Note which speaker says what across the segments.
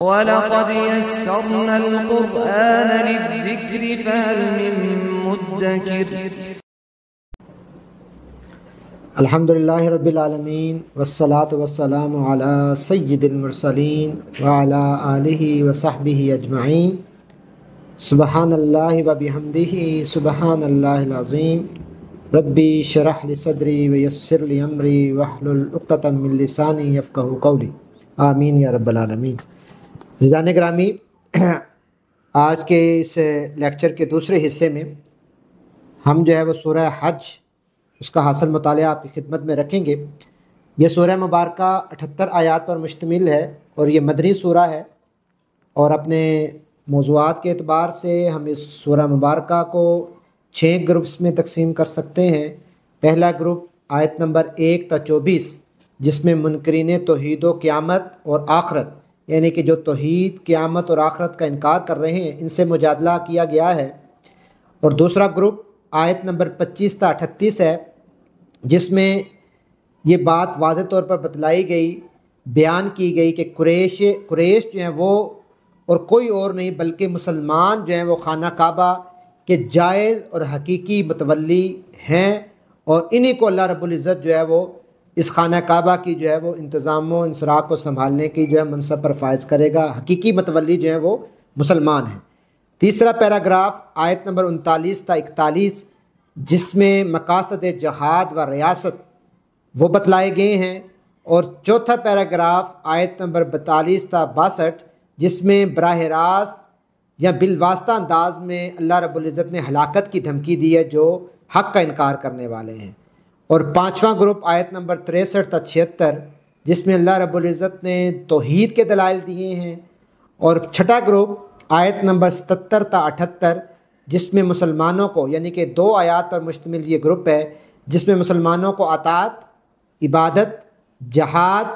Speaker 1: وَلَقَدْ يَسَّرْنَا الْقُرْآنَ لِلذِّكْرِ فَهَلْ مِن مُّدَّكِرٍ۔
Speaker 2: الحمدللہ رب العالمین والصلاة والسلام علی سید المرسلین وعلی آلہ وصحبہ اجمعین۔ سبحان اللہ وبحمدہ سبحان اللہ العظیم۔ ربی شرح لی صدری ویسر لی امری واحلل عقدۃ من لسانی یفقہوا قولی، آمین یا رب العالمین۔ عزیزان گرامی، آج کے اس لیکچر کے دوسرے حصے میں ہم جو ہے وہ سورہ حج، اس کا حاصل مطالعہ آپ کی خدمت میں رکھیں گے۔ یہ سورہ مبارکہ 78 آیات پر مشتمل ہے اور یہ مدنی سورہ ہے، اور اپنے موضوعات کے اعتبار سے ہم اس سورہ مبارکہ کو 6 گروپس میں تقسیم کر سکتے ہیں۔ پہلا گروپ آیت نمبر 1 تا 24، جس میں منکرین توحید و قیامت اور آخرت، یعنی کہ جو توحید، قیامت اور آخرت کا انکار کر رہے ہیں، ان سے مجادلہ کیا گیا ہے۔ اور دوسرا گروپ آیت نمبر 25 تا 38 ہے، جس میں یہ بات واضح طور پر بتلائی گئی، بیان کی گئی کہ قریش جو ہیں وہ اور کوئی اور نہیں بلکہ مسلمان جو ہیں وہ خانہ کعبہ کے جائز اور حقیقی متولی ہیں، اور انہی کو اللہ رب العزت جو ہے وہ اس خانہ کعبہ کی جو ہے وہ انتظام و انصراف کو سنبھالنے کی جو ہے منصب پر فائز کرے گا۔ حقیقی متولی جو ہیں وہ مسلمان ہیں۔ تیسرا پیراگراف آیت نمبر 39 تا 41، جس میں مقاصد جہاد و ریاست وہ بتلائے گئے ہیں، اور چوتھا پیراگراف آیت نمبر 42 تا 62، جس میں براہ راست یا بالواسطہ انداز میں اللہ رب العزت نے ہلاکت کی دھمکی دی ہے جو حق کا انکار کرنے والے ہیں۔ اور پانچواں گروپ آیت نمبر 63 تا 76، جس میں اللہ رب العزت نے توحید کے دلائل دیے ہیں۔ اور چھٹا گروپ آیت نمبر 77 تا 78، جس میں مسلمانوں کو، یعنی کہ 2 آیات پر مشتمل یہ گروپ ہے، جس میں مسلمانوں کو اطاعت، عبادت، جہاد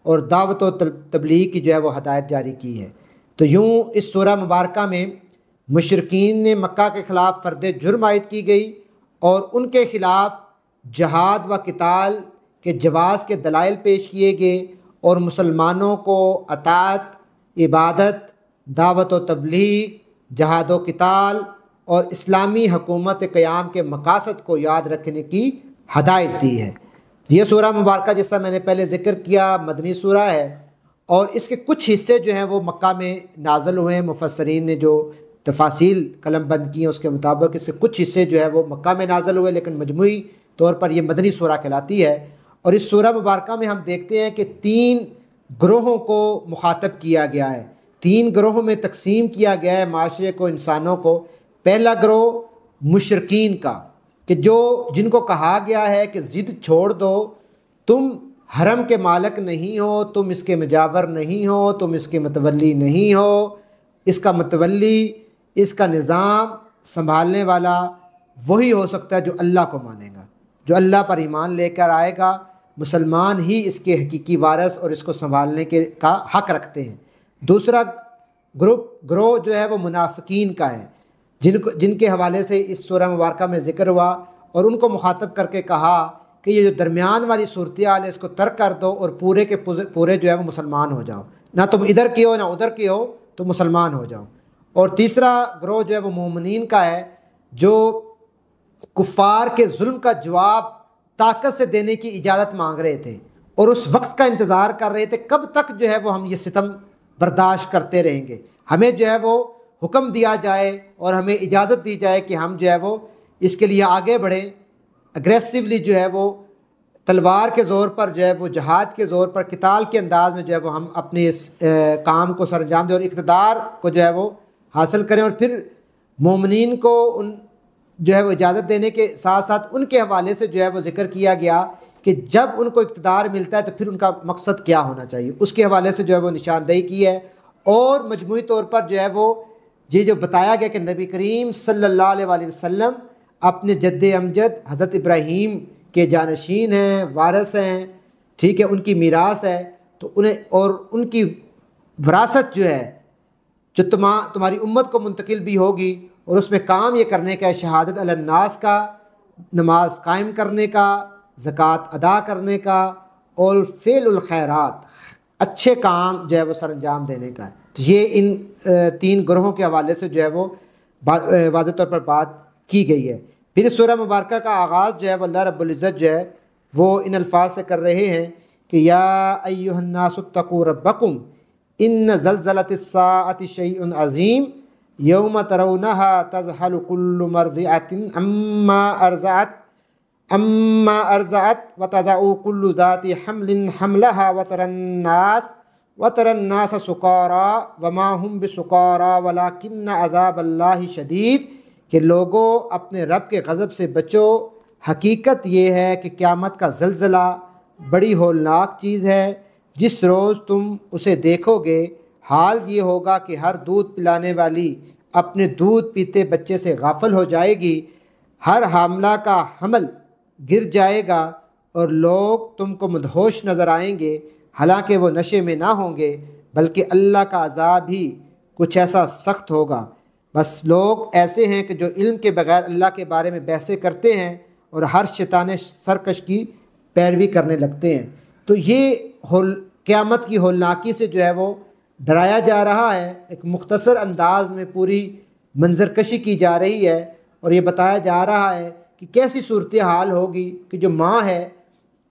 Speaker 2: اور دعوت و تبلیغ کی جو ہے وہ ہدایت جاری کی ہے۔ تو یوں اس سورہ مبارکہ میں مشرکین نے مکہ کے خلاف فرد جرم عائد کی گئی، اور ان کے خلاف جہاد و قتال کے جواز کے دلائل پیش کیے گئے، اور مسلمانوں کو اطاعت، عبادت، دعوت و تبلیغ، جہاد و قتال اور اسلامی حکومت قیام کے مقاصد کو یاد رکھنے کی ہدایت دی ہے۔ یہ سورہ مبارکہ جس طرح میں نے پہلے ذکر کیا مدنی سورہ ہے، اور اس کے کچھ حصے جو ہیں وہ مکہ میں نازل ہوئے ہیں۔ مفسرین نے جو تفاصیل قلم بند کی ہیں اس کے مطابق اس کے کچھ حصے جو ہے وہ مکہ میں نازل ہوئے، لیکن مجموعی طور پر یہ مدنی سورہ کہلاتی ہے۔ اور اس سورہ مبارکہ میں ہم دیکھتے ہیں کہ 3 گروہوں کو مخاطب کیا گیا ہے، 3 گروہوں میں تقسیم کیا گیا ہے معاشرے کو، انسانوں کو۔ پہلا گروہ مشرکین کا، کہ جن کو کہا گیا ہے کہ ضد چھوڑ دو، تم حرم کے مالک نہیں ہو، تم اس کے مجاور نہیں ہو، تم اس کے متولی نہیں ہو، اس کا متولی، اس کا نظام سنبھالنے والا وہی ہو سکتا ہے جو اللہ کو مانے گا، جو اللہ پر ایمان لے کر آئے گا۔ مسلمان ہی اس کے حقیقی وارث اور اس کو سنبھالنے کا حق رکھتے ہیں۔ دوسرا گروہ جو ہے وہ منافقین کا ہے، جن کے حوالے سے اس سورہ مبارکہ میں ذکر ہوا، اور ان کو مخاطب کر کے کہا کہ یہ جو درمیان والی صورتحال ہے اس کو ترک کر دو، اور پورے کے پورے جو ہے وہ مسلمان ہو جاؤ، نہ تم ادھر کے ہو نہ ادھر کے ہو، تو مسلمان ہو جاؤ۔ اور تیسرا گروہ جو ہے وہ مومنین کا ہے، جو کفار کے ظلم کا جواب طاقت سے دینے کی اجازت مانگ رہے تھے، اور اس وقت کا انتظار کر رہے تھے کب تک جو ہے وہ ہم یہ ستم برداشت کرتے رہیں گے، ہمیں جو ہے وہ حکم دیا جائے اور ہمیں اجازت دی جائے کہ ہم جو ہے وہ اس کے لیے آگے بڑھیں، اگریسولی جو ہے وہ تلوار کے زور پر جو ہے وہ جہاد کے زور پر قتال کے انداز میں جو ہے وہ ہم اپنے اس کام کو سر انجام دیں اور اقتدار کو جو ہے وہ حاصل کریں۔ اور پھر مومنین کو ان جو ہے وہ اجازت دینے کے ساتھ ساتھ ان کے حوالے سے جو ہے وہ ذکر کیا گیا کہ جب ان کو اقتدار ملتا ہے تو پھر ان کا مقصد کیا ہونا چاہیے، اس کے حوالے سے جو ہے وہ نشاندہی کی ہے۔ اور مجموعی طور پر جو ہے وہ یہ جو بتایا گیا کہ نبی کریم صلی اللہ علیہ وآلہ وسلم اپنے جد امجد حضرت ابراہیم کے جانشین ہیں، وارث ہیں، ٹھیک ہے، ان کی میراث ہے، تو انہیں اور ان کی وراثت جو ہے جو تمہاری امت کو منتقل بھی ہوگی، اور اس میں کام یہ کرنے کا ہے شہادت علی الناس کا، نماز قائم کرنے کا، زکوٰۃ ادا کرنے کا، اور فعل الخیرات، اچھے کام جو ہے وہ سر انجام دینے کا ہے۔ تو یہ ان تین گروہوں کے حوالے سے جو ہے وہ واضح طور پر بات کی گئی ہے۔ پھر اس سورہ مبارکہ کا آغاز جو ہے وہ اللہ رب العزت جو ہے وہ ان الفاظ سے کر رہے ہیں کہ یا ایھا الناس اتقوا ربکم ان زلزلۃ الساعۃ شیء عظیم یوم ترونها تذہل کل مرضعۃ عما ارضعت وتضع كل ذات حمل حملها وترى الناس سکارى وما هم بسکارى ولكن عذاب اللہ شدید، کہ لوگوں اپنے رب کے غضب سے بچو، حقیقت یہ ہے کہ قیامت کا زلزلہ بڑی ہولناک چیز ہے، جس روز تم اسے دیکھو گے حال یہ ہوگا کہ ہر دودھ پلانے والی اپنے دودھ پیتے بچے سے غافل ہو جائے گی، ہر حاملہ کا حمل گر جائے گا اور لوگ تم کو مدہوش نظر آئیں گے، حالانکہ وہ نشے میں نہ ہوں گے، بلکہ اللہ کا عذاب ہی کچھ ایسا سخت ہوگا۔ بس لوگ ایسے ہیں کہ جو علم کے بغیر اللہ کے بارے میں بحثیں کرتے ہیں اور ہر شیطان سرکش کی پیروی کرنے لگتے ہیں۔ تو یہ قیامت کی ہولناکی سے جو ہے وہ ڈرایا جا رہا ہے، ایک مختصر انداز میں پوری منظرکشی کی جا رہی ہے، اور یہ بتایا جا رہا ہے کہ کیسی صورتحال ہوگی کہ جو ماں ہے،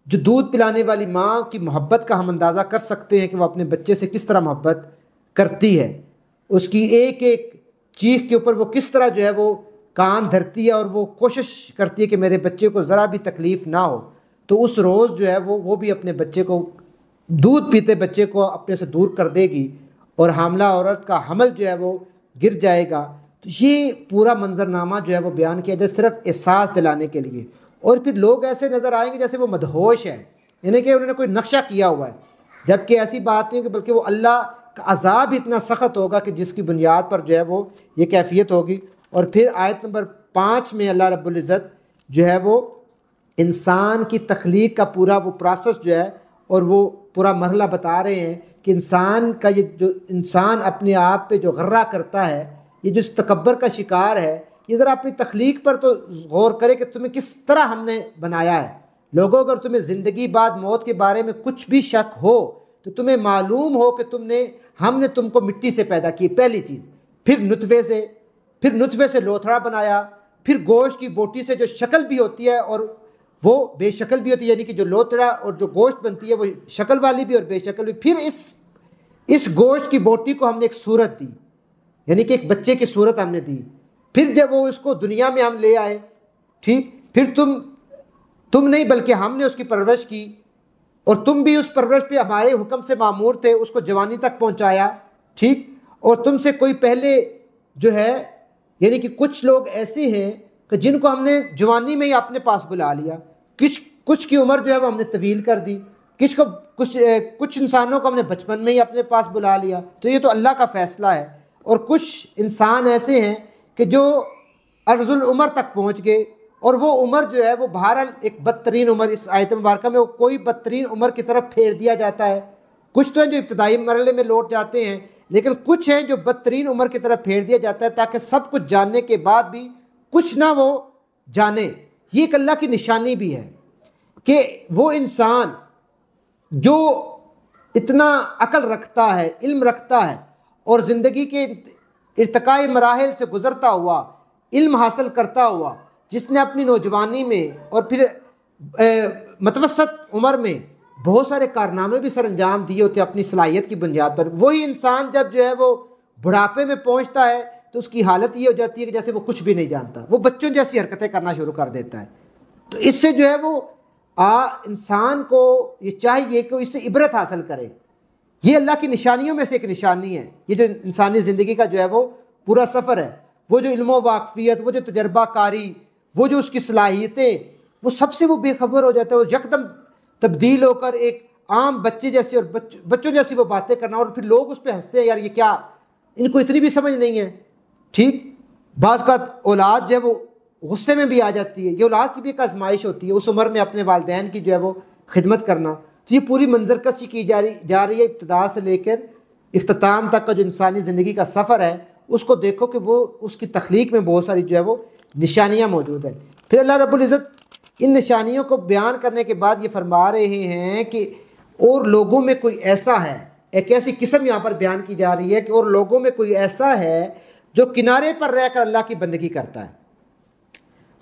Speaker 2: جو دودھ پلانے والی ماں کی محبت کا ہم اندازہ کر سکتے ہیں کہ وہ اپنے بچے سے کس طرح محبت کرتی ہے، اس کی ایک ایک چیخ کے اوپر وہ کس طرح جو ہے وہ کان دھرتی ہے اور وہ کوشش کرتی ہے کہ میرے بچے کو ذرا بھی تکلیف نہ ہو۔ تو اس روز جو ہے وہ بھی اپنے بچے کو، دودھ پیتے بچے کو اپنے سے دور کر دے گی، اور حاملہ عورت کا حمل جو ہے وہ گر جائے گا۔ تو یہ پورا منظرنامہ جو ہے وہ بیان کیا جائے صرف احساس دلانے کے لیے، اور پھر لوگ ایسے نظر آئیں گے جیسے وہ مدہوش ہیں، یعنی کہ انہوں نے کوئی نقشہ کیا ہوا ہے، جبکہ ایسی بات نہیں کہ بلکہ وہ اللہ کا عذاب اتنا سخت ہوگا کہ جس کی بنیاد پر جو ہے وہ یہ کیفیت ہوگی۔ اور پھر آیت نمبر 5 میں اللہ رب العزت جو ہے وہ انسان کی تخلیق کا پورا وہ پروسیس جو ہے اور وہ پورا مرحلہ بتا رہے ہیں کہ انسان کا یہ جو انسان اپنے آپ پہ جو غرہ کرتا ہے، یہ جو اس تکبر کا شکار ہے، یہ ذرا اپنی تخلیق پر تو غور کرے کہ تمہیں کس طرح ہم نے بنایا ہے۔ لوگوں اگر تمہیں زندگی بعد موت کے بارے میں کچھ بھی شک ہو تو تمہیں معلوم ہو کہ ہم نے تم کو مٹی سے پیدا کی، پہلی چیز، پھر نطفے سے لوتھڑا بنایا، پھر گوشت کی بوٹی سے جو شکل بھی ہوتی ہے اور وہ بے شکل بھی ہوتی ہے، یعنی کہ جو لوتھڑا اور جو گوشت بنتی ہے وہ شکل والی بھی اور بے شکل بھی، پھر اس گوشت کی بوٹی کو ہم نے ایک صورت دی، یعنی کہ ایک بچے کی صورت ہم نے دی، پھر جب وہ اس کو دنیا میں ہم لے آئے، ٹھیک، پھر تم نہیں بلکہ ہم نے اس کی پرورش کی، اور تم بھی اس پرورش پہ ہمارے حکم سے مامور تھے، اس کو جوانی تک پہنچایا، ٹھیک، اور تم سے کوئی پہلے جو ہے، یعنی کہ کچھ لوگ ایسے ہیں کہ جن کو ہم نے جوانی میں ہی اپنے پاس بلا لیا، کچھ کی عمر جو ہے وہ ہم نے طویل کر دی، کچھ انسانوں کو ہم نے بچپن میں ہی اپنے پاس بلا لیا، تو یہ تو اللہ کا فیصلہ ہے۔ اور کچھ انسان ایسے ہیں کہ جو ارذل العمر تک پہنچ گئے، اور وہ عمر جو ہے وہ بہرحال ایک بدترین عمر، اس آیت مبارکہ میں وہ کوئی بدترین عمر کی طرف پھیر دیا جاتا ہے۔ کچھ تو ہیں جو ابتدائی مرحلے میں لوٹ جاتے ہیں، لیکن کچھ ہیں جو بدترین عمر کی طرف پھیر دیا جاتا ہے تاکہ سب کچھ جاننے کے بعد بھی کچھ نہ وہ جانے۔ یہ ایک اللہ کی نشانی بھی ہے کہ وہ انسان جو اتنا عقل رکھتا ہے، علم رکھتا ہے، اور زندگی کے ارتقائی مراحل سے گزرتا ہوا، علم حاصل کرتا ہوا، جس نے اپنی نوجوانی میں اور پھر متوسط عمر میں بہت سارے کارنامے بھی سر انجام دیے ہوتے ہیں اپنی صلاحیت کی بنیاد پر، وہی انسان جب جو ہے وہ بڑھاپے میں پہنچتا ہے تو اس کی حالت یہ ہو جاتی ہے کہ جیسے وہ کچھ بھی نہیں جانتا، وہ بچوں جیسی حرکتیں کرنا شروع کر دیتا ہے۔ تو اس سے جو ہے وہ انسان کو یہ چاہیے کہ اس سے عبرت حاصل کرے۔ یہ اللہ کی نشانیوں میں سے ایک نشانی ہے، یہ جو انسانی زندگی کا جو ہے وہ پورا سفر ہے، وہ جو علم و واقفیت، وہ جو تجربہ کاری، وہ جو اس کی صلاحیتیں، وہ سب سے وہ بے خبر ہو جاتا ہے، وہ یکدم تبدیل ہو کر ایک عام بچے جیسے اور بچوں جیسی وہ باتیں کرنا، اور پھر لوگ اس پہ ہنستے ہیں، یار یہ کیا، ان کو اتنی بھی سمجھ نہیں ہے، ٹھیک۔ بعض کا اولاد جو ہے وہ غصے میں بھی آ جاتی ہے، یہ اولاد کی بھی ایک آزمائش ہوتی ہے، اس عمر میں اپنے والدین کی جو ہے وہ خدمت کرنا۔ تو یہ پوری منظرکشی کی جا رہی ہے ابتدا سے لے کر اختتام تک کا جو انسانی زندگی کا سفر ہے، اس کو دیکھو کہ وہ اس کی تخلیق میں بہت ساری جو ہے وہ نشانیاں موجود ہیں۔ پھر اللہ رب العزت ان نشانیوں کو بیان کرنے کے بعد یہ فرما رہے ہیں کہ اور لوگوں میں کوئی ایسا ہے ایک ایسی قسم یہاں پر بیان کی جا رہی ہے کہ اور لوگوں میں کوئی ایسا ہے جو کنارے پر رہ کر اللہ کی بندگی کرتا ہے،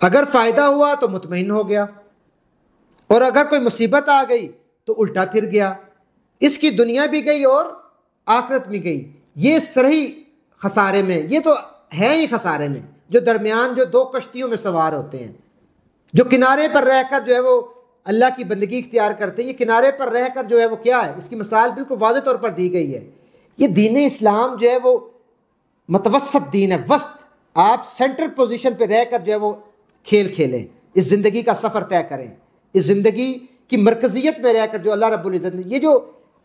Speaker 2: اگر فائدہ ہوا تو مطمئن ہو گیا، اور اگر کوئی مصیبت آ گئی تو الٹا پھر گیا، اس کی دنیا بھی گئی اور آخرت بھی گئی۔ یہ صحیح خسارے میں، یہ تو ہے ہی خسارے میں، جو درمیان جو دو کشتیوں میں سوار ہوتے ہیں، جو کنارے پر رہ کر جو ہے وہ اللہ کی بندگی اختیار کرتے ہیں۔ یہ کنارے پر رہ کر جو ہے وہ کیا ہے، اس کی مثال بالکل واضح طور پر دی گئی ہے۔ یہ دین اسلام جو ہے وہ متوسط دین ہے، وسط، آپ سینٹرل پوزیشن پہ رہ کر جو ہے وہ کھیل کھیلیں، اس زندگی کا سفر طے کریں، اس زندگی کی مرکزیت میں رہ کر جو اللہ رب العزت نے، یہ جو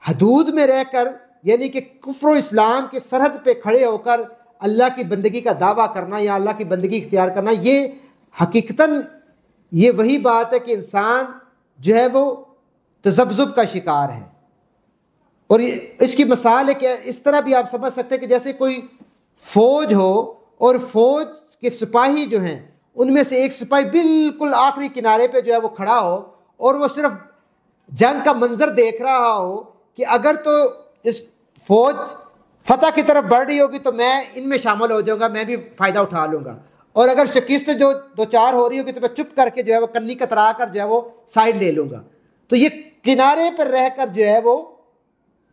Speaker 2: حدود میں رہ کر یعنی کہ کفر و اسلام کے سرحد پہ کھڑے ہو کر اللہ کی بندگی کا دعویٰ کرنا یا اللہ کی بندگی اختیار کرنا، یہ حقیقتاً یہ وہی بات ہے کہ انسان جو ہے وہ تذبذب کا شکار ہے۔ اور اس کی مثال ہے کہ اس طرح بھی آپ سمجھ سکتے ہیں کہ جیسے کوئی فوج ہو اور فوج کے سپاہی جو ہیں ان میں سے ایک سپاہی بالکل آخری کنارے پہ جو ہے وہ کھڑا ہو اور وہ صرف جنگ کا منظر دیکھ رہا ہو کہ اگر تو اس فوج فتح کی طرف بڑھ رہی ہوگی تو میں ان میں شامل ہو جاؤں گا، میں بھی فائدہ اٹھا لوں گا، اور اگر شکست جو دو چار ہو رہی ہوگی تو میں چپ کر کے جو ہے وہ کنی کترا کر جو ہے وہ سائڈ لے لوں گا۔ تو یہ کنارے پر رہ کر جو ہے وہ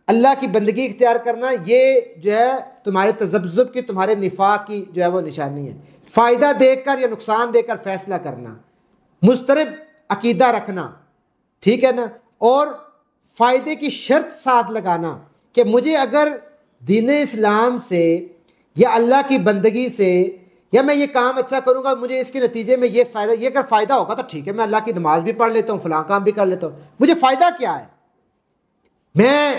Speaker 2: اللہ کی بندگی اختیار کرنا، یہ جو ہے تمہارے تذبذب کی، تمہارے نفاق کی جو ہے وہ نشانی ہے۔ فائدہ دیکھ کر یا نقصان دے کر فیصلہ کرنا، مضطرب عقیدہ رکھنا، ٹھیک ہے نا، اور فائدے کی شرط ساتھ لگانا کہ مجھے اگر دین اسلام سے یا اللہ کی بندگی سے یا میں یہ کام اچھا کروں گا، مجھے اس کے نتیجے میں یہ فائدہ، یہ اگر فائدہ ہوگا تو ٹھیک ہے، میں اللہ کی نماز بھی پڑھ لیتا ہوں، فلاں کام بھی کر لیتا ہوں، مجھے فائدہ کیا ہے؟ میں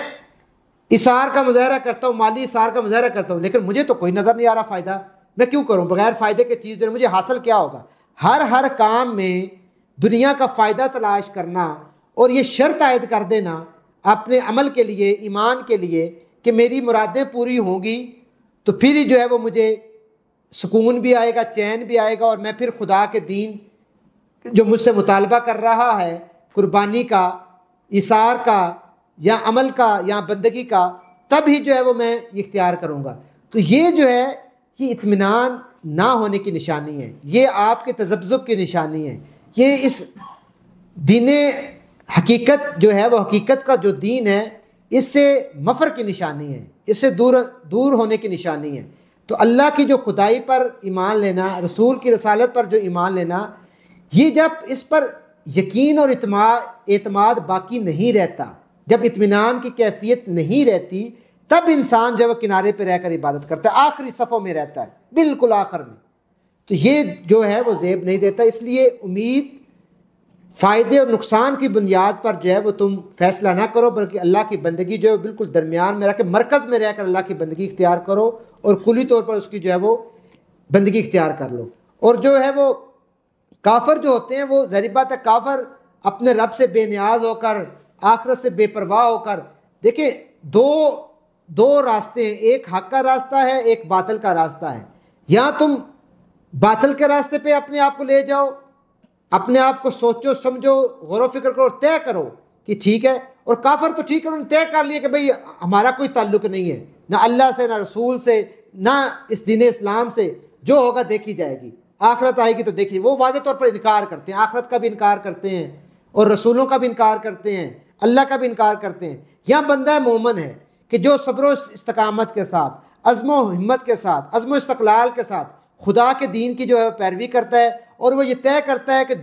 Speaker 2: اثار کا مظاہرہ کرتا ہوں، مالی اثار کا مظاہرہ کرتا ہوں، لیکن مجھے تو کوئی نظر نہیں آ رہا فائدہ، میں کیوں کروں؟ بغیر فائدے کے چیز جو ہے مجھے حاصل کیا ہوگا؟ ہر کام میں دنیا کا فائدہ تلاش کرنا اور یہ شرط عائد کر دینا اپنے عمل کے لیے، ایمان کے لیے کہ میری مرادیں پوری ہوں گی تو پھر ہی جو ہے وہ مجھے سکون بھی آئے گا، چین بھی آئے گا، اور میں پھر خدا کے دین جو مجھ سے مطالبہ کر رہا ہے قربانی کا، اثار کا یا عمل کا یا بندگی کا، تب ہی جو ہے وہ میں اختیار کروں گا۔ تو یہ جو ہے یہ اطمینان نہ ہونے کی نشانی ہے، یہ آپ کے تذبذب کی نشانی ہے، یہ اس دین حقیقت جو ہے وہ حقیقت کا جو دین ہے اس سے مفر کی نشانی ہے، اس سے دور ہونے کی نشانی ہے۔ تو اللہ کی جو خدائی پر ایمان لینا، رسول کی رسالت پر جو ایمان لینا، یہ جب اس پر یقین اور اعتماد باقی نہیں رہتا، جب اطمینان کی کیفیت نہیں رہتی، تب انسان جو ہے وہ کنارے پہ رہ کر عبادت کرتا ہے، آخری صفوں میں رہتا ہے، بالکل آخر میں۔ تو یہ جو ہے وہ زیب نہیں دیتا۔ اس لیے امید فائدے اور نقصان کی بنیاد پر جو ہے وہ تم فیصلہ نہ کرو، بلکہ اللہ کی بندگی جو ہے بالکل درمیان میں رہ کے، مرکز میں رہ کر اللہ کی بندگی اختیار کرو اور کلی طور پر اس کی جو ہے وہ بندگی اختیار کر لو۔ اور جو ہے وہ کافر جو ہوتے ہیں، وہ ظاہر بات ہے کافر اپنے رب سے بے نیاز ہو کر، آخرت سے بے پرواہ ہو کر، دیکھیں دو راستے ہیں، ایک حق کا راستہ ہے، ایک باطل کا راستہ ہے۔ یا تم باطل کے راستے پہ اپنے آپ کو لے جاؤ، اپنے آپ کو سوچو سمجھو، غور و فکر کرو، طے کرو کہ ٹھیک ہے، اور کافر تو ٹھیک ہے، انہوں نے طے کر لیا کہ بھئی ہمارا کوئی تعلق نہیں ہے، نہ اللہ سے، نہ رسول سے، نہ اس دین اسلام سے، جو ہوگا دیکھی جائے گی، آخرت آئے گی تو دیکھیے۔ وہ واضح طور پر انکار کرتے ہیں، آخرت کا بھی انکار کرتے ہیں اور رسولوں کا بھی انکار کرتے ہیں، اللہ کا بھی انکار کرتے ہیں۔ یہاں بندہ مومن ہے کہ جو صبر و استقامت کے ساتھ، عزم و ہمت کے ساتھ، عزم و استقلال کے ساتھ خدا کے دین کی جو ہے پیروی کرتا ہے، اور وہ یہ طے کرتا ہے کہ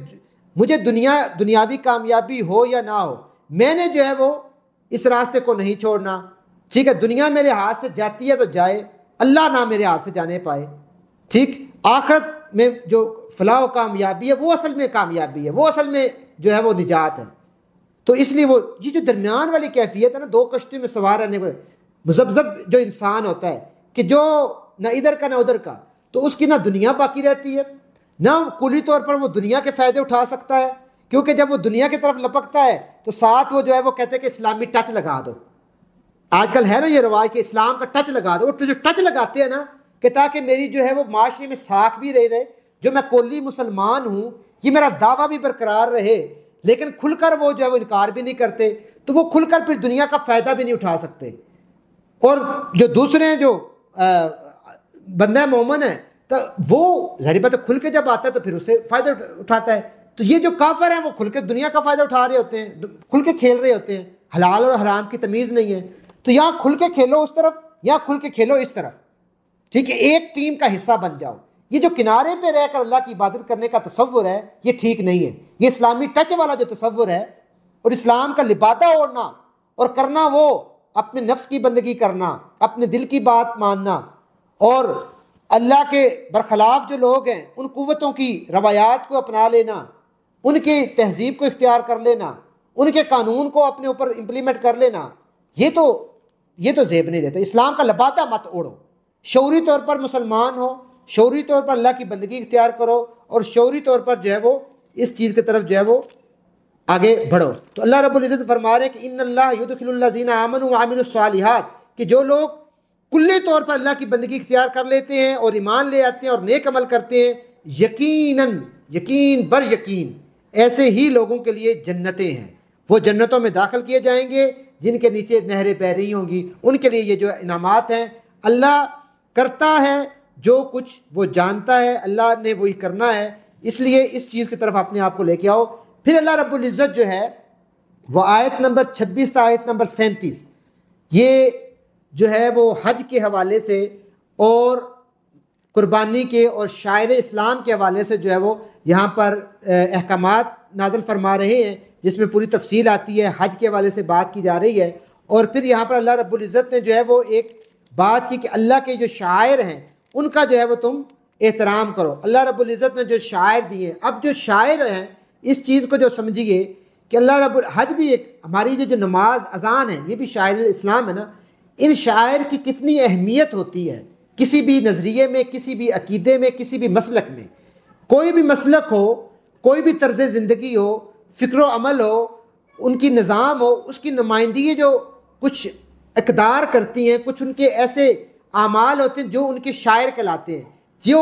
Speaker 2: مجھے دنیاوی کامیابی ہو یا نہ ہو، میں نے جو ہے وہ اس راستے کو نہیں چھوڑنا، ٹھیک ہے، دنیا میرے ہاتھ سے جاتی ہے تو جائے، اللہ نہ میرے ہاتھ سے جانے پائے، ٹھیک، آخرت میں جو فلاح و کامیابی ہے وہ اصل میں کامیابی ہے، وہ اصل میں جو ہے وہ نجات ہے۔ تو اس لیے وہ یہ جو درمیان والی کیفیت ہے نا، دو کشتیوں میں سوار رہنے والے مذبذب جو انسان ہوتا ہے کہ جو نہ ادھر کا نہ ادھر کا، تو اس کی نہ دنیا باقی رہتی ہے، نہ کلی طور پر وہ دنیا کے فائدے اٹھا سکتا ہے، کیونکہ جب وہ دنیا کی طرف لپکتا ہے تو ساتھ وہ جو ہے وہ کہتے ہیں کہ اسلامی ٹچ لگا دو۔ آج کل ہے نا یہ رواج کہ اسلام کا ٹچ لگا دو، وہ جو ٹچ لگاتے ہیں نا کہ تاکہ میری جو ہے وہ معاشرے میں ساکھ بھی رہے، جو میں کولی مسلمان ہوں، یہ میرا دعویٰ بھی برقرار رہے، لیکن کھل کر وہ جو ہے وہ انکار بھی نہیں کرتے، تو وہ کھل کر پھر دنیا کا فائدہ بھی نہیں اٹھا سکتے۔ اور جو دوسرے ہیں جو بندہ مومن ہے تو وہ ظاہر بات ہے کھل کے جب آتا ہے تو پھر اس سے فائدہ اٹھاتا ہے. تو یہ جو کافر ہیں وہ کھل کے دنیا کا فائدہ اٹھا رہے ہوتے ہیں, کھل کے کھیل رہے ہوتے ہیں, حلال اور حرام کی تمیز نہیں ہے. تو یا کھل کے کھیلو اس طرف یا کھل کے کھیلو اس طرف, ٹھیک ہے, ایک ٹیم کا حصہ بن جاؤ. یہ جو کنارے پہ رہ کر اللہ کی عبادت کرنے کا تصور ہے یہ ٹھیک نہیں ہے. یہ اسلامی ٹچ والا جو تصور ہے اور اسلام کا لبادہ اوڑھنا اور کرنا وہ اپنے نفس کی بندگی کرنا, اپنے دل کی بات ماننا اور اللہ کے برخلاف جو لوگ ہیں ان قوتوں کی روایات کو اپنا لینا, ان کی تہذیب کو اختیار کر لینا, ان کے قانون کو اپنے اوپر امپلیمنٹ کر لینا, یہ تو زیب نہیں دیتا. اسلام کا لبادہ مت اوڑھو, شعوری طور پر مسلمان ہو, شعوری طور پر اللہ کی بندگی اختیار کرو اور شعوری طور پر جو ہے وہ اس چیز کی طرف جو ہے وہ آگے بڑھو. تو اللہ رب العزت فرما رہے ہیں کہ ان اللہ یدخل الذین آمنوا وعملوا الصالحات, کہ جو لوگ کلی طور پر اللہ کی بندگی اختیار کر لیتے ہیں اور ایمان لے آتے ہیں اور نیک عمل کرتے ہیں, یقیناً یقین بر یقین ایسے ہی لوگوں کے لیے جنتیں ہیں, وہ جنتوں میں داخل کیے جائیں گے جن کے نیچے نہریں بہ رہی ہوں گی. ان کے لیے یہ جو انعامات ہیں. اللہ کرتا ہے جو کچھ وہ جانتا ہے, اللہ نے وہی کرنا ہے, اس لیے اس چیز کی طرف اپنے آپ کو لے کے آؤ. پھر اللہ رب العزت جو ہے وہ آیت نمبر 26 تا آیت نمبر 37 یہ جو ہے وہ حج کے حوالے سے اور قربانی کے اور شاعر اسلام کے حوالے سے جو ہے وہ یہاں پر احکامات نازل فرما رہے ہیں, جس میں پوری تفصیل آتی ہے, حج کے حوالے سے بات کی جا رہی ہے. اور پھر یہاں پر اللہ رب العزت نے جو ہے وہ ایک بات کی کہ اللہ کے جو شاعر ہیں ان کا جو ہے وہ تم احترام کرو. اللہ رب العزت نے جو شاعر دیے, اب جو شاعر ہیں اس چیز کو جو سمجھیے کہ اللہ رب حج بھی ایک ہماری جو نماز اذان ہے یہ بھی شاعر اسلام ہے نا, ان شاعر کی کتنی اہمیت ہوتی ہے کسی بھی نظریے میں, کسی بھی عقیدے میں, کسی بھی مسلک میں. کوئی بھی مسلک ہو, کوئی بھی طرز زندگی ہو, فکر و عمل ہو, ان کی نظام ہو, اس کی نمائندگی جو کچھ اقدار کرتی ہیں, کچھ ان کے ایسے اعمال ہوتے ہیں جو ان کے شاعر کہلاتے ہیں, جو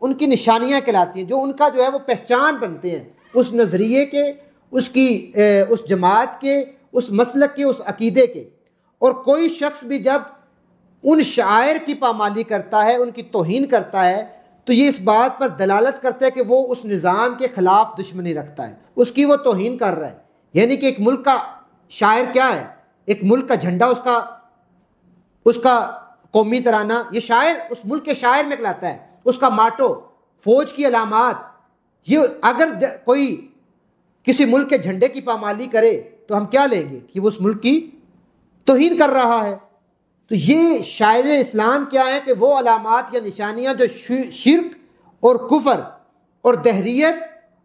Speaker 2: ان کی نشانیاں کہلاتی ہیں, جو ان کا جو ہے وہ پہچان بنتے ہیں اس نظریے کے, اس جماعت کے, اس مسلک کے, اس عقیدے کے. اور کوئی شخص بھی جب ان شاعر کی پامالی کرتا ہے, ان کی توہین کرتا ہے, تو یہ اس بات پر دلالت کرتا ہے کہ وہ اس نظام کے خلاف دشمنی رکھتا ہے, اس کی وہ توہین کر رہا ہے. یعنی کہ ایک ملک کا شاعر کیا ہے, ایک ملک کا جھنڈا, اس کا قومی ترانہ, یہ شاعر اس ملک کے شاعر میں کہلاتا ہے. اس کا ماٹو, فوج کی علامات, یہ اگر کوئی کسی ملک کے جھنڈے کی پامالی کرے تو ہم کیا لیں گے کہ وہ اس ملک کی توہین کر رہا ہے. تو یہ شاعر اسلام کیا ہے کہ وہ علامات یا نشانیاں جو شرک اور کفر اور دہریت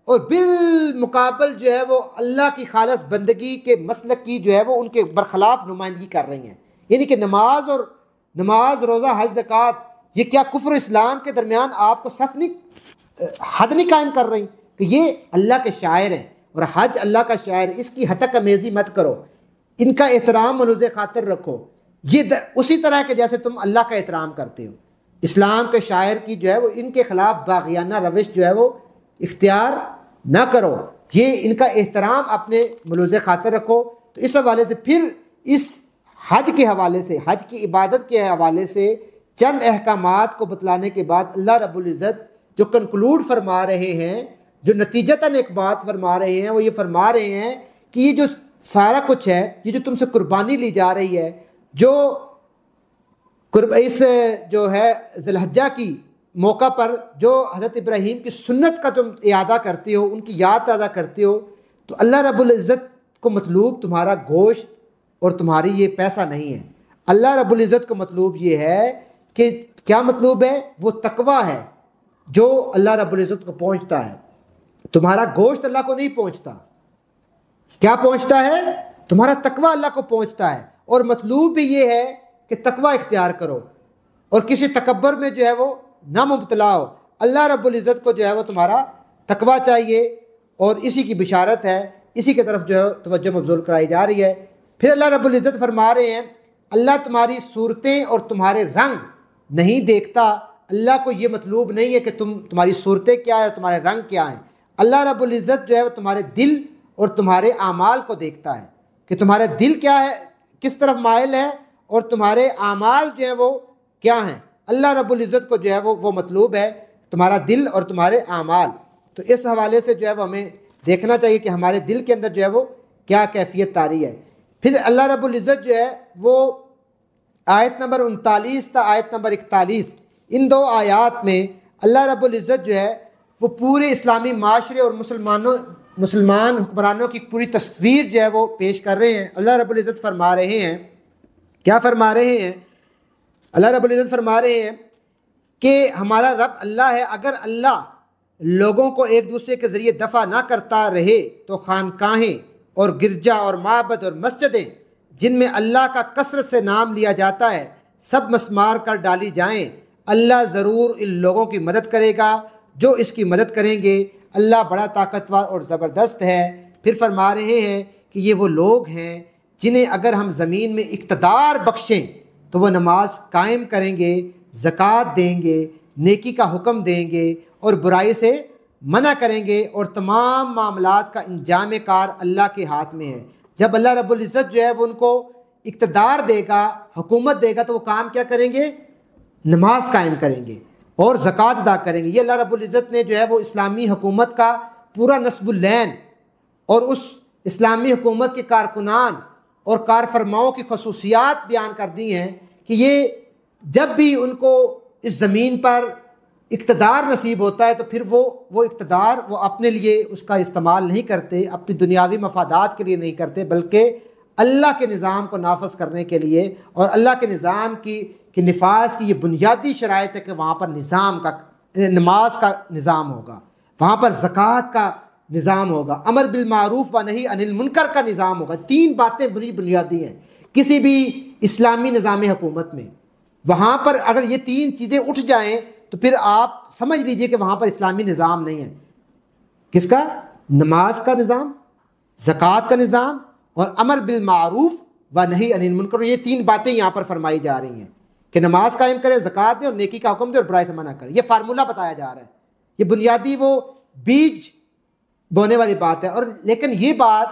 Speaker 2: اور بالمقابل جو ہے وہ اللہ کی خالص بندگی کے مسلک کی جو ہے وہ ان کے برخلاف نمائندگی کر رہی ہیں. یعنی کہ نماز روزہ حج زکوٰۃ یہ کیا کفر اسلام کے درمیان آپ کو صف نہیں, حد نہیں قائم کر رہی کہ یہ اللہ کے شاعر ہیں اور حج اللہ کا شاعر, اس کی حتک امیزی مت کرو, ان کا احترام ملوز خاطر رکھو. یہ اسی طرح کہ جیسے تم اللہ کا احترام کرتے ہو. اسلام کے شاعر کی جو ہے وہ ان کے خلاف باغیانہ روش جو ہے وہ اختیار نہ کرو, یہ ان کا احترام اپنے ملوز خاطر رکھو. تو اس حوالے سے پھر اس حج کے حوالے سے, حج کی عبادت کے حوالے سے چند احکامات کو بتلانے کے بعد اللہ رب العزت جو کنکلوڈ فرما رہے ہیں, جو نتیجتاً ایک بات فرما رہے ہیں, وہ یہ فرما رہے ہیں کہ یہ جو سارا کچھ ہے, یہ جو تم سے قربانی لی جا رہی ہے, جو اس جو ہے ذی الحجہ کی موقع پر جو حضرت ابراہیم کی سنت کا تم اعادہ کرتے ہو, ان کی یاد تازہ کرتے ہو, تو اللہ رب العزت کو مطلوب تمہارا گوشت اور تمہاری یہ پیسہ نہیں ہے. اللہ رب العزت کو مطلوب یہ ہے کہ کیا مطلوب ہے, وہ تقوی ہے جو اللہ رب العزت کو پہنچتا ہے. تمہارا گوشت اللہ کو نہیں پہنچتا, کیا پہنچتا ہے, تمہارا تقوی اللہ کو پہنچتا ہے. اور مطلوب بھی یہ ہے کہ تقوی اختیار کرو اور کسی تکبر میں جو ہے وہ نہ مبتلا ہو. اللہ رب العزت کو جو ہے وہ تمہارا تقوی چاہیے اور اسی کی بشارت ہے, اسی کی طرف جو ہے توجہ مبذول کرائی جا رہی ہے. پھر اللہ رب العزت فرما رہے ہیں اللہ تمہاری صورتیں اور تمہارے رنگ نہیں دیکھتا. اللہ کو یہ مطلوب نہیں ہے کہ تمہاری صورتیں کیا ہے اور تمہارے رنگ کیا ہیں. اللہ رب العزت جو ہے وہ تمہارے دل اور تمہارے اعمال کو دیکھتا ہے کہ تمہارا دل کیا ہے, کس طرف مائل ہے, اور تمہارے اعمال جو ہیں وہ کیا ہیں۔ اللہ رب العزت کو جو ہے وہ مطلوب ہے تمہارا دل اور تمہارے اعمال۔ تو اس حوالے سے جو ہے وہ ہمیں دیکھنا چاہیے کہ ہمارے دل کے اندر جو ہے وہ کیا کیفیت طاری ہے۔ پھر اللہ رب العزت جو ہے وہ آیت نمبر 39 تا آیت نمبر 41، ان دو آیات میں اللہ رب العزت جو ہے وہ پورے اسلامی معاشرے اور مسلمان حکمرانوں کی پوری تصویر جو ہے وہ پیش کر رہے ہیں۔ اللہ رب العزت فرما رہے ہیں، کیا فرما رہے ہیں؟ اللہ رب العزت فرما رہے ہیں کہ ہمارا رب اللہ ہے، اگر اللہ لوگوں کو ایک دوسرے کے ذریعے دفع نہ کرتا رہے تو خانقاہیں اور گرجا اور معبد اور مسجدیں جن میں اللہ کا کثرت سے نام لیا جاتا ہے سب مسمار کر ڈالی جائیں۔ اللہ ضرور ان لوگوں کی مدد کرے گا جو اس کی مدد کریں گے، اللہ بڑا طاقتور اور زبردست ہے۔ پھر فرما رہے ہیں کہ یہ وہ لوگ ہیں جنہیں اگر ہم زمین میں اقتدار بخشیں تو وہ نماز قائم کریں گے، زکوٰۃ دیں گے، نیکی کا حکم دیں گے اور برائی سے منع کریں گے، اور تمام معاملات کا انجام کار اللہ کے ہاتھ میں ہے۔ جب اللہ رب العزت جو ہے وہ ان کو اقتدار دے گا، حکومت دے گا، تو وہ کام کیا کریں گے؟ نماز قائم کریں گے اور زکوٰۃ ادا کریں گے۔ یہ اللہ رب العزت نے جو ہے وہ اسلامی حکومت کا پورا نصب العین اور اس اسلامی حکومت کے کارکنان اور کار فرماؤں کی خصوصیات بیان کر دی ہیں کہ یہ جب بھی ان کو اس زمین پر اقتدار نصیب ہوتا ہے تو پھر وہ اقتدار وہ اپنے لیے اس کا استعمال نہیں کرتے، اپنی دنیاوی مفادات کے لیے نہیں کرتے، بلکہ اللہ کے نظام کو نافذ کرنے کے لیے۔ اور اللہ کے نظام کی نفاذ کی یہ بنیادی شرائط ہے کہ وہاں پر نماز کا نظام ہوگا، وہاں پر زکوٰۃ کا نظام ہوگا، امر بالمعروف و نہی عن المنکر کا نظام ہوگا۔ تین باتیں بڑی بنیادی ہیں کسی بھی اسلامی نظام حکومت میں۔ وہاں پر اگر یہ تین چیزیں اٹھ جائیں تو پھر آپ سمجھ لیجئے کہ وہاں پر اسلامی نظام نہیں ہے۔ کس کا؟ نماز کا نظام، زکوٰۃ کا نظام اور امر بالمعروف و نہی عن المنکر۔ یہ تین باتیں یہاں پر فرمائی جا رہی ہیں کہ نماز قائم کرے، زکوٰۃ دے اور نیکی کا حکم دے اور برائی سے منع کرے۔ یہ فارمولہ بتایا جا رہا ہے، یہ بنیادی وہ بیج بونے والی بات ہے۔ اور لیکن یہ بات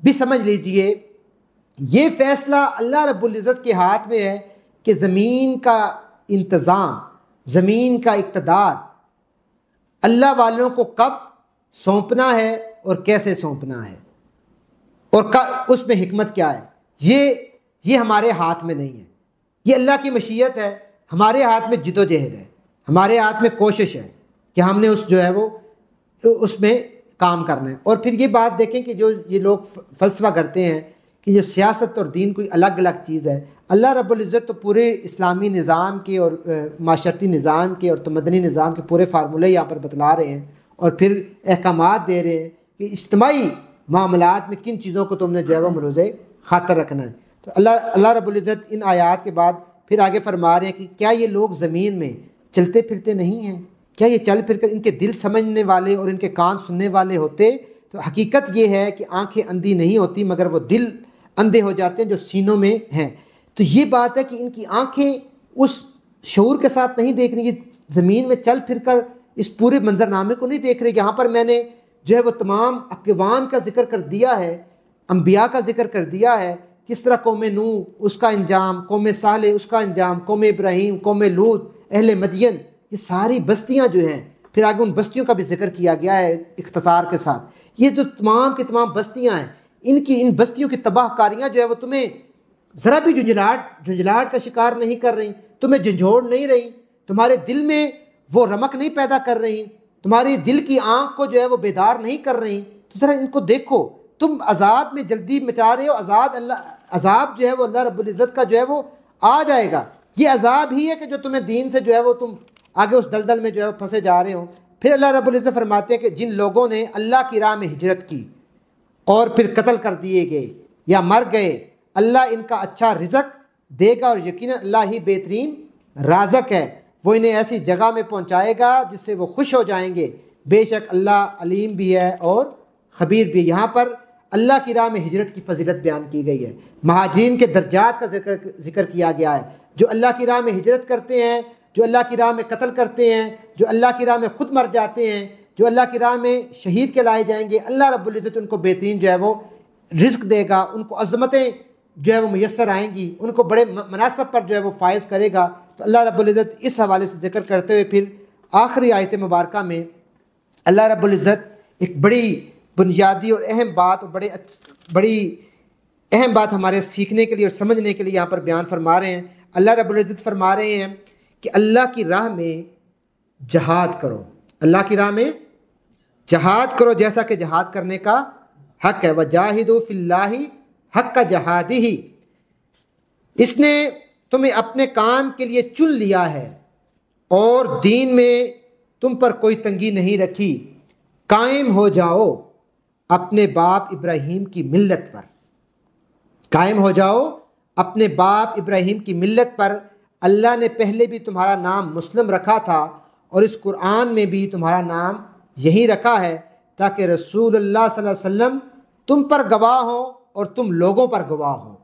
Speaker 2: بھی سمجھ لیجئے، یہ فیصلہ اللہ رب العزت کے ہاتھ میں ہے کہ زمین کا انتظام، زمین کا اقتدار اللہ والوں کو کب سونپنا ہے اور کیسے سونپنا ہے، اور اس میں حکمت کیا ہے، یہ ہمارے ہاتھ میں نہیں ہے۔ یہ اللہ کی مشیت ہے، ہمارے ہاتھ میں جد و جہد ہے، ہمارے ہاتھ میں کوشش ہے کہ ہم نے اس میں کام کرنا ہے۔ اور پھر یہ بات دیکھیں کہ جو یہ لوگ فلسفہ کرتے ہیں کہ جو سیاست اور دین کوئی الگ الگ چیز ہے، اللہ رب العزت تو پورے اسلامی نظام کے اور معاشرتی نظام کے اور مدنی نظام کے پورے فارمولے یہاں پر بتلا رہے ہیں، اور پھر احکامات دے رہے ہیں کہ اجتماعی معاملات میں کن چیزوں کو تم نے جو ہے وہ ملحوظ خاطر رکھنا ہے۔ تو اللہ رب العزت ان آیات کے بعد پھر آگے فرما رہے ہیں کہ کیا یہ لوگ زمین میں چلتے پھرتے نہیں ہیں؟ کیا یہ چل پھر کر ان کے دل سمجھنے والے اور ان کے کان سننے والے ہوتے؟ تو حقیقت یہ ہے کہ آنکھیں اندھی نہیں ہوتی مگر وہ دل اندھے ہو جاتے ہیں جو سینوں میں ہیں۔ تو یہ بات ہے کہ ان کی آنکھیں اس شعور کے ساتھ نہیں دیکھ رہی، یہ زمین میں چل پھر کر اس پورے منظرنامے کو نہیں دیکھ رہے۔ یہاں پر میں نے جو ہے وہ تمام اقوام کا ذکر کر دیا ہے، انبیاء کا ذکر کر دیا ہے، کس طرح قوم نوح اس کا انجام، قوم صالح اس کا انجام، قوم ابراہیم، قوم لوط، اہل مدین، یہ ساری بستیاں جو ہیں، پھر آگے ان بستیوں کا بھی ذکر کیا گیا ہے اختصار کے ساتھ۔ یہ جو تمام کی تمام بستیاں ہیں، ان بستیوں کی تباہ کاریاں جو ہے وہ تمہیں ذرا بھی جھنجھلاہٹ کا شکار نہیں کر رہی، تمہیں جھنجھوڑ نہیں رہی، تمہارے دل میں وہ رمق نہیں پیدا کر رہی، تمہاری دل کی آنکھ کو جو ہے وہ بیدار نہیں کر رہی۔ تو ذرا ان کو دیکھو، تم عذاب میں جلدی مچا رہے ہو، عذاب جو ہے وہ اللہ رب العزت کا جو ہے وہ آ جائے گا۔ یہ عذاب ہی ہے کہ جو تمہیں دین سے جو ہے وہ تم آگے اس دلدل میں جو ہے پھنسے جا رہے ہو۔ پھر اللہ رب العزت فرماتے ہیں کہ جن لوگوں نے اللہ کی راہ میں ہجرت کی اور پھر قتل کر دیے گئے یا مر گئے، اللہ ان کا اچھا رزق دے گا اور یقیناً اللہ ہی بہترین رازق ہے، وہ انہیں ایسی جگہ میں پہنچائے گا جس سے وہ خوش ہو جائیں گے، بے شک اللہ علیم بھی ہے اور خبیر بھی ہے۔ یہاں پر اللہ کی راہ میں ہجرت کی فضیلت بیان کی گئی ہے، مہاجرین کے درجات کا ذکر کیا گیا ہے، جو اللہ کی راہ میں ہجرت کرتے ہیں، جو اللہ کی راہ میں قتل کرتے ہیں، جو اللہ کی راہ میں خود مر جاتے ہیں، جو اللہ کی راہ میں شہید کہلائے جائیں گے، اللہ رب العزت ان کو بہترین جو ہے وہ رزق دے گا، ان کو عظمتیں جو ہے وہ میسر آئیں گی، ان کو بڑے مناسب پر جو ہے وہ فائز کرے گا۔ تو اللہ رب العزت اس حوالے سے ذکر کرتے ہوئے پھر آخری آیت مبارکہ میں اللہ رب العزت ایک بڑی بنیادی اور اہم بات اور بڑی اہم بات ہمارے سیکھنے کے لیے اور سمجھنے کے لیے یہاں پر بیان فرما رہے ہیں۔ اللہ رب العزت فرما رہے ہیں کہ اللہ کی راہ میں جہاد کرو، اللہ کی راہ میں جہاد کرو جیسا کہ جہاد کرنے کا حق ہے۔ وَجَاهِدُوا فِي اللَّهِ حَقَّ جَهَادِهِ، اس نے تمہیں اپنے کام کے لیے چن لیا ہے اور دین میں تم پر کوئی تنگی نہیں رکھی، قائم ہو جاؤ اپنے باپ ابراہیم کی ملت پر، قائم ہو جاؤ اپنے باپ ابراہیم کی ملت پر۔ اللہ نے پہلے بھی تمہارا نام مسلم رکھا تھا اور اس قرآن میں بھی تمہارا نام یہی رکھا ہے تاکہ رسول اللہ صلی اللہ علیہ وسلم تم پر گواہ ہو اور تم لوگوں پر گواہ ہو۔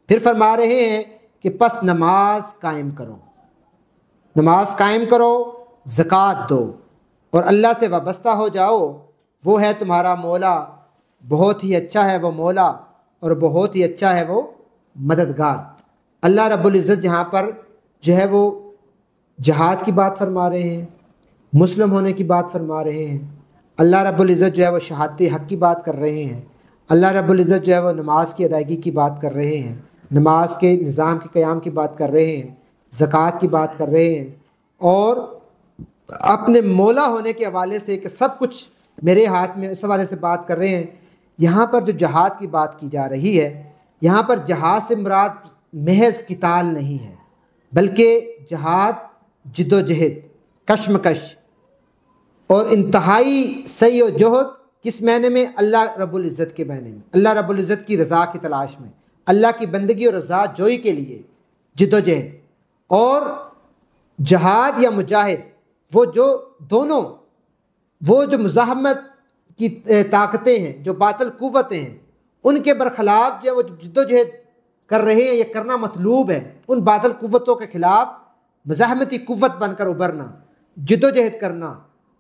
Speaker 2: پھر فرما رہے ہیں کہ پس نماز قائم کرو، نماز قائم کرو، زکوٰۃ دو اور اللہ سے وابستہ ہو جاؤ، وہ ہے تمہارا مولا، بہت ہی اچھا ہے وہ مولا اور بہت ہی اچھا ہے وہ مددگار۔ اللہ رب العزت جہاں پر جو ہے وہ جہاد کی بات فرما رہے ہیں، مسلم ہونے کی بات فرما رہے ہیں، اللہ رب العزت جو ہے وہ شہادت حق کی بات کر رہے ہیں، اللہ رب العزت جو ہے وہ نماز کی ادائیگی کی بات کر رہے ہیں، نماز کے نظام کے قیام کی بات کر رہے ہیں، زکوٰۃ کی بات کر رہے ہیں، اور اپنے مولا ہونے کے حوالے سے کہ سب کچھ میرے ہاتھ میں، اس حوالے سے بات کر رہے ہیں۔ یہاں پر جو جہاد کی بات کی جا رہی ہے، یہاں پر جہاد سے مراد محض قتال نہیں ہے، بلکہ جہاد جد و جہد، کشمکش اور انتہائی سعی و جہد، کس معنی میں؟ اللہ رب العزت کے معنی میں، اللہ رب العزت کی رضا کی تلاش میں، اللہ کی بندگی اور رضا جوئی کے لیے جد و جہد۔ اور جہاد یا مجاہد وہ جو دونوں، وہ جو مزاحمت کی طاقتیں ہیں، جو باطل قوتیں ہیں، ان کے برخلاف جو ہے وہ جد و جہد کر رہے ہیں، یہ کرنا مطلوب ہے، ان باطل قوتوں کے خلاف مزاحمتی قوت بن کر ابھرنا، جد و جہد کرنا۔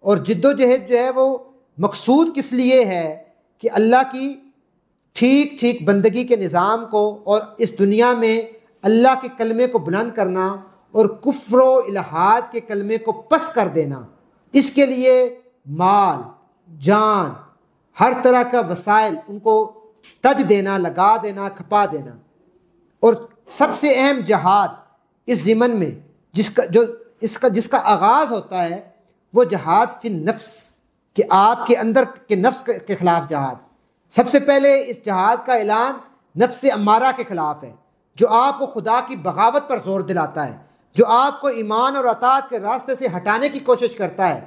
Speaker 2: اور جد و جہد جو ہے وہ مقصود کس لیے ہے؟ کہ اللہ کی ٹھیک ٹھیک بندگی کے نظام کو اور اس دنیا میں اللہ کے کلمے کو بلند کرنا اور کفر و الحاد کے کلمے کو پس کر دینا، اس کے لیے مال، جان، ہر طرح کا وسائل ان کو تج دینا، لگا دینا، کھپا دینا۔ اور سب سے اہم جہاد اس ضمن میں جس کا آغاز ہوتا ہے وہ جہاد فی النفس، کہ آپ کے اندر کے نفس کے خلاف جہاد۔ سب سے پہلے اس جہاد کا اعلان نفس امارہ کے خلاف ہے، جو آپ کو خدا کی بغاوت پر زور دلاتا ہے، جو آپ کو ایمان اور اطاعت کے راستے سے ہٹانے کی کوشش کرتا ہے۔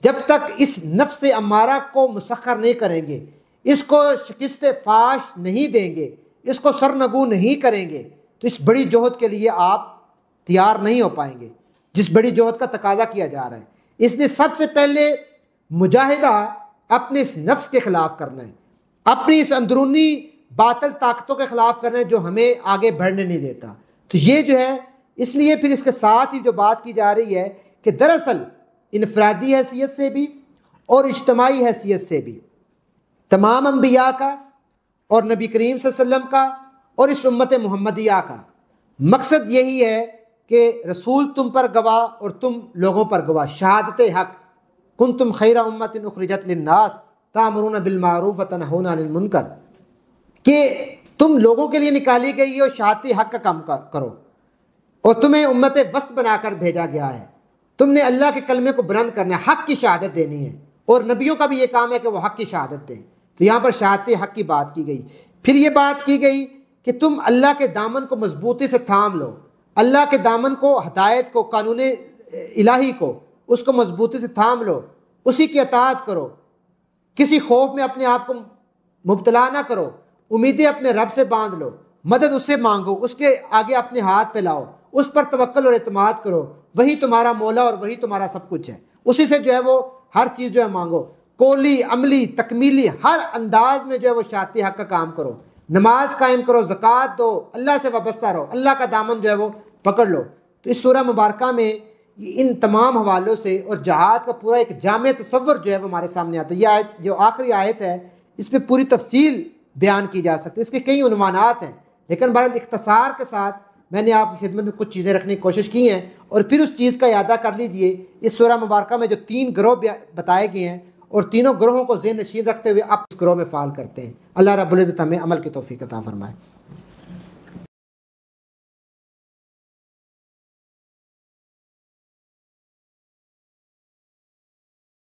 Speaker 2: جب تک اس نفس امارہ کو مسخر نہیں کریں گے، اس کو شکست فاش نہیں دیں گے، اس کو سرنگو نہیں کریں گے، تو اس بڑی جہد کے لیے آپ تیار نہیں ہو پائیں گے، جس بڑی جہد کا تقاضا کیا جا رہا ہے۔ اس نے سب سے پہلے مجاہدہ اپنے اس نفس کے خلاف کرنا ہے، اپنی اس اندرونی باطل طاقتوں کے خلاف کرنا ہے جو ہمیں آگے بڑھنے نہیں دیتا۔ تو یہ جو ہے، اس لیے پھر اس کے ساتھ ہی جو بات کی جا رہی ہے کہ دراصل انفرادی حیثیت سے بھی اور اجتماعی حیثیت سے بھی تمام انبیاء کا اور نبی کریم صلی اللہ علیہ وسلم کا اور اس امت محمدیہ کا مقصد یہی ہے کہ رسول تم پر گواہ اور تم لوگوں پر گواہ، شہادت حق، کنتم خیر امت اخرجت للناس تأمرون بالمعروف وتنہون عن المنکر، کہ تم لوگوں کے لیے نکالی گئی ہو، شہادت حق کا کام کرو، اور تمہیں امت وسط بنا کر بھیجا گیا ہے، تم نے اللہ کے کلمے کو بلند کرنا ہے، حق کی شہادت دینی ہے، اور نبیوں کا بھی یہ کام ہے کہ وہ حق کی شہادت دیں۔ تو یہاں پر شہادت حق کی بات کی گئی۔ پھر یہ بات کی گئی کہ تم اللہ کے دامن کو مضبوطی سے تھام لو، اللہ کے دامن کو، ہدایت کو، قانون الہی کو، اس کو مضبوطی سے تھام لو، اسی کی اطاعت کرو، کسی خوف میں اپنے آپ کو مبتلا نہ کرو، امیدیں اپنے رب سے باندھ لو، مدد اس سے مانگو، اس کے آگے اپنے ہاتھ پھیلاؤ، اس پر توکل اور اعتماد کرو، وہی تمہارا مولا اور وہی تمہارا سب کچھ ہے، اسی سے جو ہے وہ ہر چیز جو ہے مانگو، قولی، عملی، تکمیلی، ہر انداز میں جو ہے وہ شہادت حق کا کام کرو، نماز قائم کرو، زکوٰۃ دو، اللہ سے وابستہ رہو، اللہ کا دامن جو ہے وہ پکڑ لو۔ تو اس سورہ مبارکہ میں ان تمام حوالوں سے اور جہاد کا پورا ایک جامع تصور جو ہے وہ ہمارے سامنے آتا ہے۔ یہ آیت جو آخری آیت ہے، اس پہ پوری تفصیل بیان کی جا سکتی ہے، اس کے کئی عنوانات ہیں، لیکن بہرحال اختصار کے ساتھ میں نے آپ کی خدمت میں کچھ چیزیں رکھنے کی کوشش کی ہیں، اور پھر اس چیز کا اعادہ کر لیجئے۔ اس سورہ مبارکہ میں جو 3 گروہ بتائے گئے ہیں، اور تینوں گروہوں کو ذہن نشین رکھتے ہوئے آپ اس گروہ میں فعال کرتے ہیں۔ اللہ رب العزت ہمیں عمل کی توفیق عطا فرمائے۔